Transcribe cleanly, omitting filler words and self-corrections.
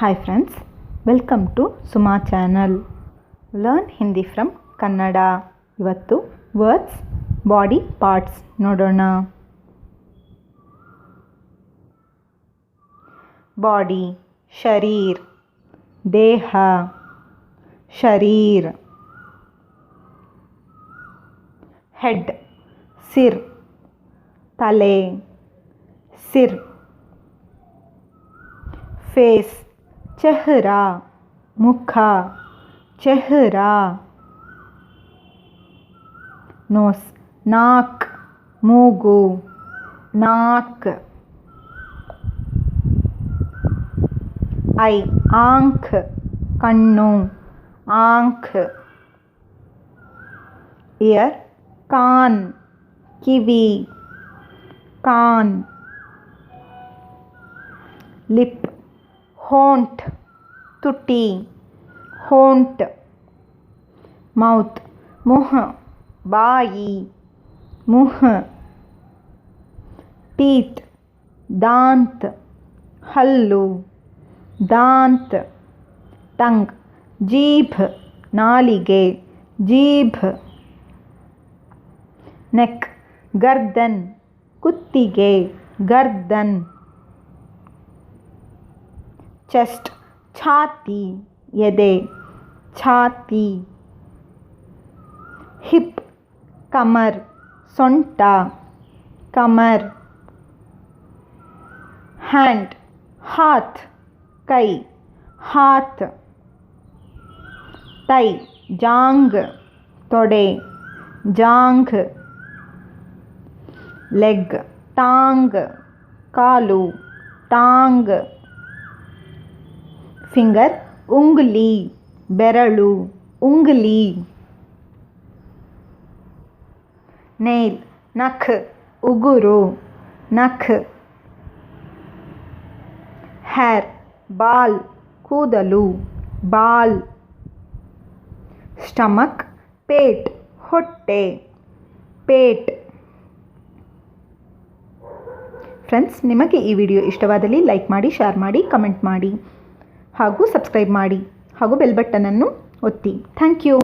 Hi friends, welcome to Suma channel. Learn Hindi from kannada. ಇವತ್ತು words body parts ನೋಡೋಣ. Body ಶರೀರ್, ದೇಹ ಶರೀರ್. Head sir, ತಲೆ sir. Face चेहरा, मुख चेहरा. नोस नाक, मूगु नाक. आई आंख, कण्णु आंख. ईयर कान, किवी कान. लिप होंठ, तुटी होंठ. माउथ मुह, बाई मुह. टीथ दांत, हल्लु दांत. टंग जीभ, नालिगे जीभ. नेक गर्दन, कुत्तिगे गर्दन. ಚೆಸ್ಟ್ ಛಾತಿ, ಎದೆ ಛಾತಿ. ಹಿಪ್ ಕಮರ್, ಸೊಂಟ ಕಮರ್. ಹ್ಯಾಂಡ್ ಹಾತ್, ಕೈ ಹಾತ್. ಟೈ ಜಾಂಗ್, ತೊಡೆ ಜಾಂಗ್. ಲೆಗ್ ಟಾಂಗ್, ಕಾಲು ಟಾಂಗ್. फिंगर उंगली, बेरळु उंगली. नेल नख, उगुरु नख. हेर बाल, ಕೂದಲು ಬಾಲ್. ಸ್ಟಮಕ್ ಪೇಟ್, ಹೊಟ್ಟೆ ಪೇಟ್. ಫ್ರೆಂಡ್ಸ್, ನಿಮಗೆ ಈ ವಿಡಿಯೋ ಇಷ್ಟವಾದಲ್ಲಿ ಲೈಕ್ ಮಾಡಿ, ಶೇರ್ ಮಾಡಿ, ಕಮೆಂಟ್ ಮಾಡಿ ಹಾಗೂ ಸಬ್ಸ್ಕ್ರೈಬ್ ಮಾಡಿ ಹಾಗೂ ಬೆಲ್ ಬಟನನ್ನು ಒತ್ತಿ. Thank you.